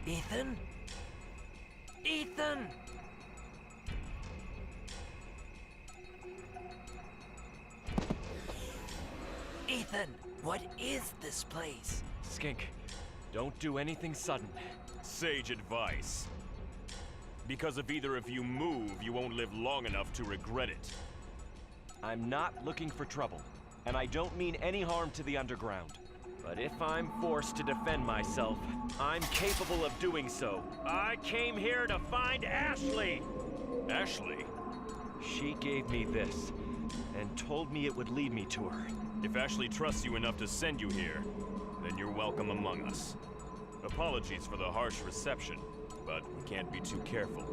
Ethan? Ethan! Ethan, what is this place? Skink, don't do anything sudden. Sage advice. Because if either of you move, you won't live long enough to regret it. I'm not looking for trouble, and I don't mean any harm to the underground. But if I'm forced to defend myself, I'm capable of doing so. I came here to find Ashley! Ashley? She gave me this, and told me it would lead me to her. If Ashley trusts you enough to send you here, then you're welcome among us. Apologies for the harsh reception, but we can't be too careful.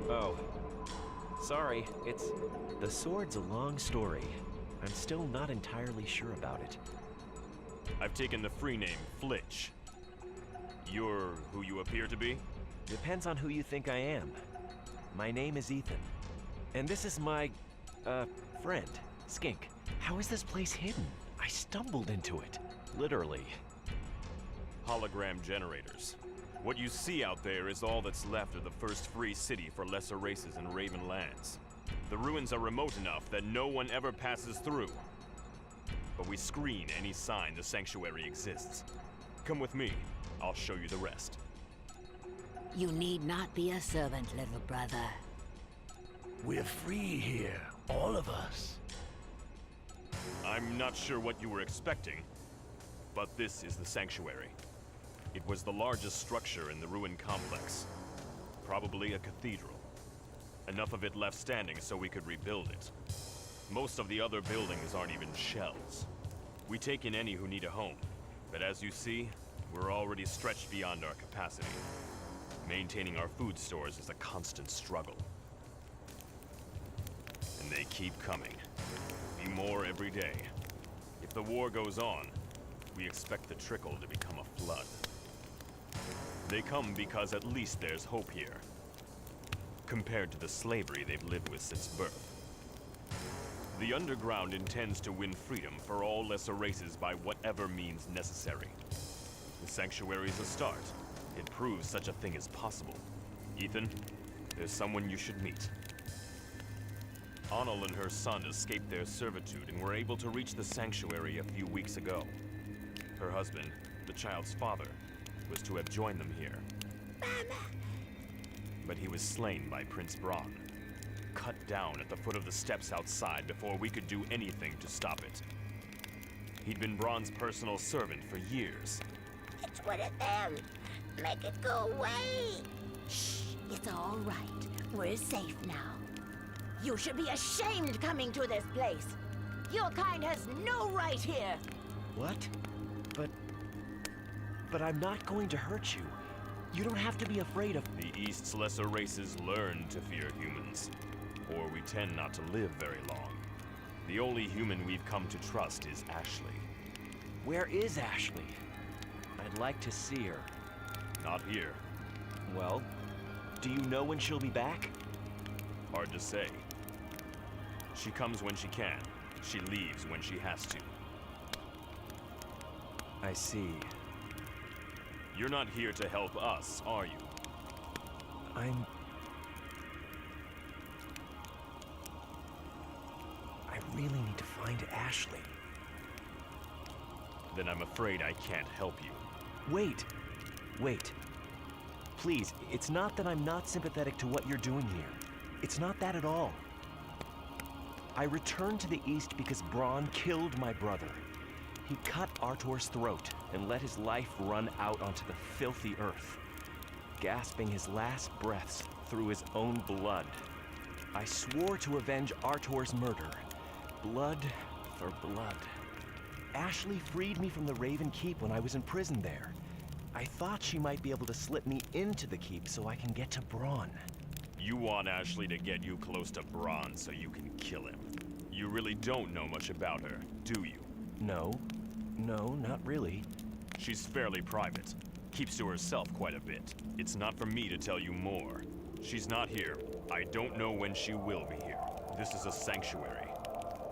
Oh. Sorry, the sword's a long story. I'm still not entirely sure about it. I've taken the free name, Flitch. You're who you appear to be? Depends on who you think I am. My name is Ethan. And this is my, friend, Skink. How is this place hidden? I stumbled into it. Literally. Hologram generators. What you see out there is all that's left of the first free city for lesser races in Raven Lands. The ruins are remote enough that no one ever passes through. But we screen any sign the sanctuary exists. Come with me. I'll show you the rest. You need not be a servant, little brother. We're free here, all of us. I'm not sure what you were expecting, but this is the sanctuary. It was the largest structure in the ruin complex. Probably a cathedral. Enough of it left standing so we could rebuild it. Most of the other buildings aren't even shells. We take in any who need a home, but as you see, we're already stretched beyond our capacity. Maintaining our food stores is a constant struggle. And they keep coming. Be more every day. If the war goes on, we expect the trickle to become a flood. They come because at least there's hope here, compared to the slavery they've lived with since birth. The underground intends to win freedom for all lesser races by whatever means necessary. The sanctuary's a start. It proves such a thing is possible. Ethan, there's someone you should meet. Anil and her son escaped their servitude and were able to reach the sanctuary a few weeks ago. Her husband, the child's father, was to have joined them here. Mama! But he was slain by Prince Braun. Cut down at the foot of the steps outside before we could do anything to stop it. He'd been Braun's personal servant for years. It's one of them. Make it go away. Shh, it's all right. We're safe now. You should be ashamed coming to this place. Your kind has no right here. What? But I'm not going to hurt you. You don't have to be afraid of... The East's lesser races learn to fear humans, or we tend not to live very long. The only human we've come to trust is Ashley. Where is Ashley? I'd like to see her. Not here. Well, do you know when she'll be back? Hard to say. She comes when she can. She leaves when she has to. I see. You're not here to help us, are you? I really need to find Ashley. Then I'm afraid I can't help you. Wait. Please, it's not that I'm not sympathetic to what you're doing here. It's not that at all. I returned to the East because Braun killed my brother. He cut Artor's throat and let his life run out onto the filthy earth, gasping his last breaths through his own blood. I swore to avenge Artor's murder. Blood for blood. Ashley freed me from the Raven Keep when I was in prison there. I thought she might be able to slip me into the Keep so I can get to Braun. You want Ashley to get you close to Braun so you can kill him. You really don't know much about her, do you? No, not really. She's fairly private. Keeps to herself quite a bit. It's not for me to tell you more. She's not here. I don't know when she will be here. This is a sanctuary.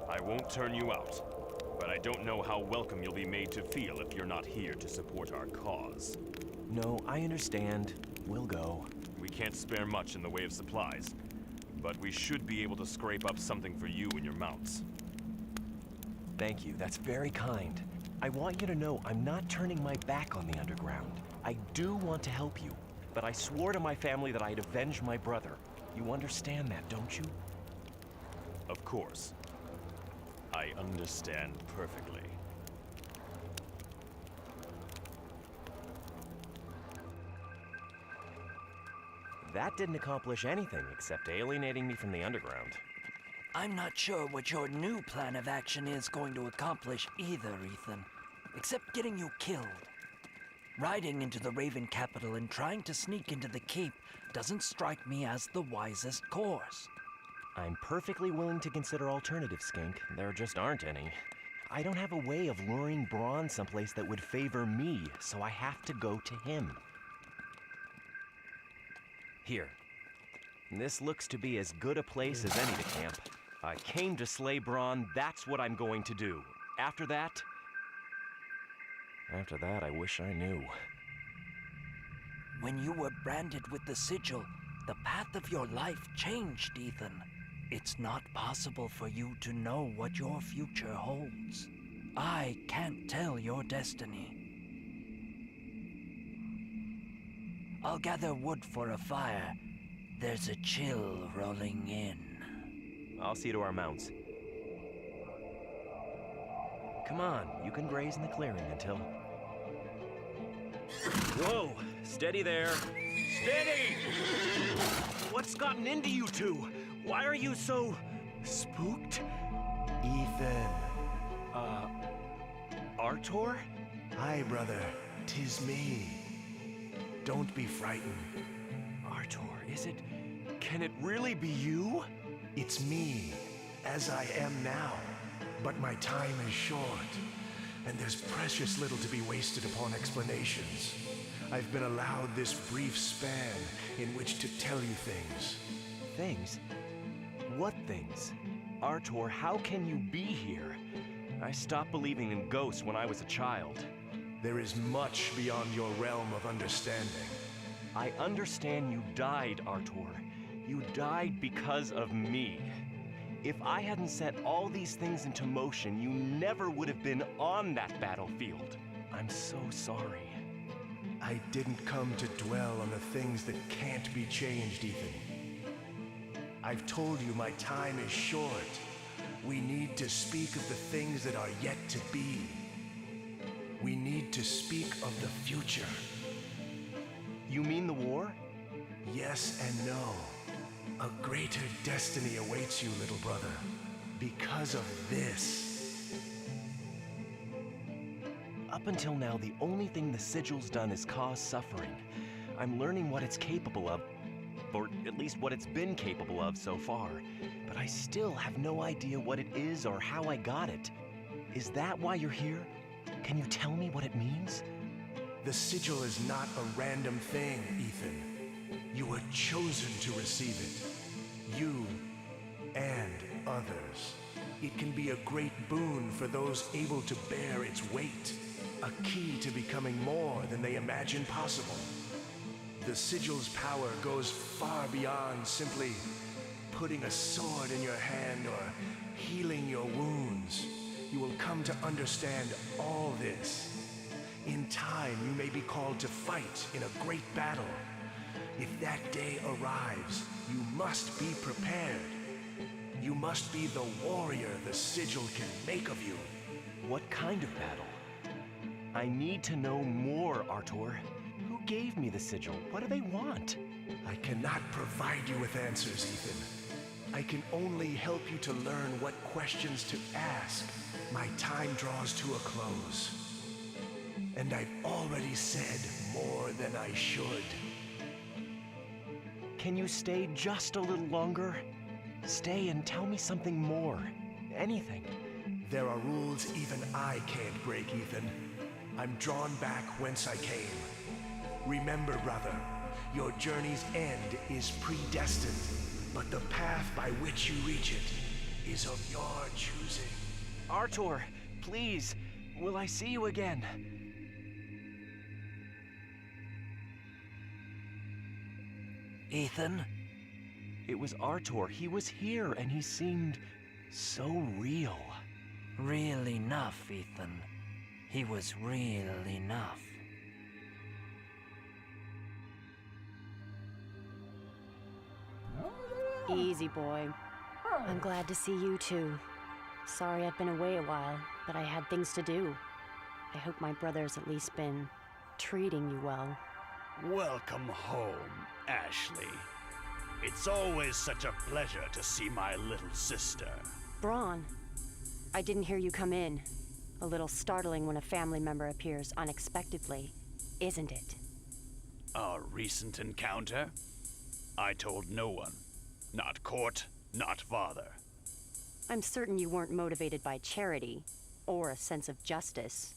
I won't turn you out, but I don't know how welcome you'll be made to feel if you're not here to support our cause. No, I understand. We'll go. We can't spare much in the way of supplies, but we should be able to scrape up something for you and your mounts. Thank you, that's very kind. I want you to know I'm not turning my back on the underground. I do want to help you, but I swore to my family that I'd avenge my brother. You understand that, don't you? Of course. I understand perfectly. That didn't accomplish anything except alienating me from the underground. I'm not sure what your new plan of action is going to accomplish either, Ethan. Except getting you killed. Riding into the Raven capital and trying to sneak into the keep doesn't strike me as the wisest course. I'm perfectly willing to consider alternatives, Skink. There just aren't any. I don't have a way of luring Braun someplace that would favor me, so I have to go to him. Here. This looks to be as good a place as any to camp. I came to slay Braun, that's what I'm going to do. After that, I wish I knew. When you were branded with the sigil, the path of your life changed, Ethan. It's not possible for you to know what your future holds. I can't tell your destiny. I'll gather wood for a fire. There's a chill rolling in. I'll see to our mounts. Come on, you can graze in the clearing until... Whoa! Steady there! Steady! What's gotten into you two? Why are you so... spooked? Ethan. Artur? Hi, brother. 'Tis me. Don't be frightened. Artur, is it... can it really be you? It's me, as I am now. But my time is short, and there's precious little to be wasted upon explanations. I've been allowed this brief span in which to tell you things. Things? What things? Artur, how can you be here? I stopped believing in ghosts when I was a child. There is much beyond your realm of understanding. I understand you died, Artur. You died because of me. If I hadn't set all these things into motion, you never would have been on that battlefield. I'm so sorry. I didn't come to dwell on the things that can't be changed, Ethan. I've told you my time is short. We need to speak of the things that are yet to be. We need to speak of the future. You mean the war? Yes and no. A greater destiny awaits you, little brother. Because of this. Up until now, the only thing the sigil's done is cause suffering. I'm learning what it's capable of, or at least what it's been capable of so far. But I still have no idea what it is or how I got it. Is that why you're here? Can you tell me what it means? The sigil is not a random thing, Ethan. You were chosen to receive it. You and others. It can be a great boon for those able to bear its weight. A key to becoming more than they imagined possible. The sigil's power goes far beyond simply putting a sword in your hand or healing your wounds. You will come to understand all this. In time, you may be called to fight in a great battle. If that day arrives, you must be prepared. You must be the warrior the sigil can make of you. What kind of battle? I need to know more, Artur. Who gave me the sigil? What do they want? I cannot provide you with answers, Ethan. I can only help you to learn what questions to ask. My time draws to a close. And I've already said more than I should. Can you stay just a little longer? Stay and tell me something more. Anything. There are rules even I can't break, Ethan. I'm drawn back whence I came. Remember, brother, your journey's end is predestined, but the path by which you reach it is of your choosing. Artur, please, will I see you again? Ethan? It was Artur. He was here, and he seemed so real. Real enough, Ethan. He was real enough. Easy, boy. I'm glad to see you too. Sorry I've been away a while, but I had things to do. I hope my brother's at least been treating you well. Welcome home, Ashley. It's always such a pleasure to see my little sister. Braun, I didn't hear you come in. A little startling when a family member appears unexpectedly, isn't it? A recent encounter? I told no one. Not court, not father. I'm certain you weren't motivated by charity or a sense of justice.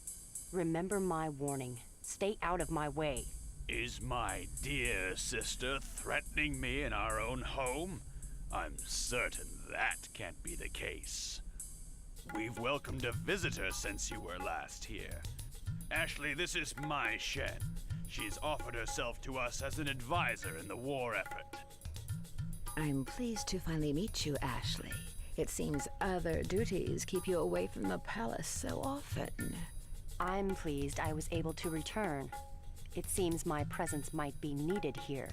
Remember my warning. Stay out of my way. Is my dear sister threatening me in our own home? I'm certain that can't be the case. We've welcomed a visitor since you were last here. Ashley, this is Mai Shen. She's offered herself to us as an advisor in the war effort. I'm pleased to finally meet you, Ashley. It seems other duties keep you away from the palace so often. I'm pleased I was able to return. It seems my presence might be needed here.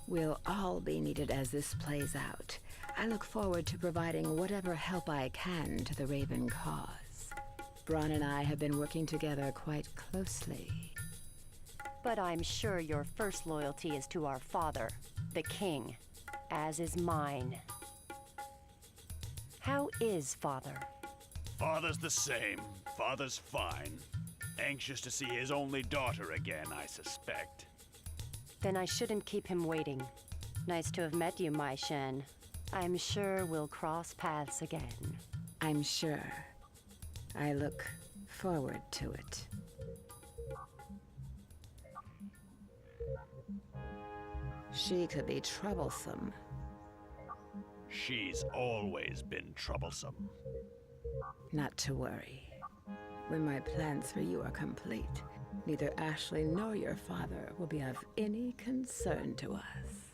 We'll all be needed as this plays out. I look forward to providing whatever help I can to the Raven cause. Braun and I have been working together quite closely. But I'm sure your first loyalty is to our father, the king, as is mine. How is father? Father's the same. Father's fine. Anxious to see his only daughter again, I suspect. Then I shouldn't keep him waiting. Nice to have met you, Mai Shen. I'm sure we'll cross paths again. I'm sure. I look forward to it. She could be troublesome. She's always been troublesome. Not to worry. When my plans for you are complete, neither Ashley nor your father will be of any concern to us.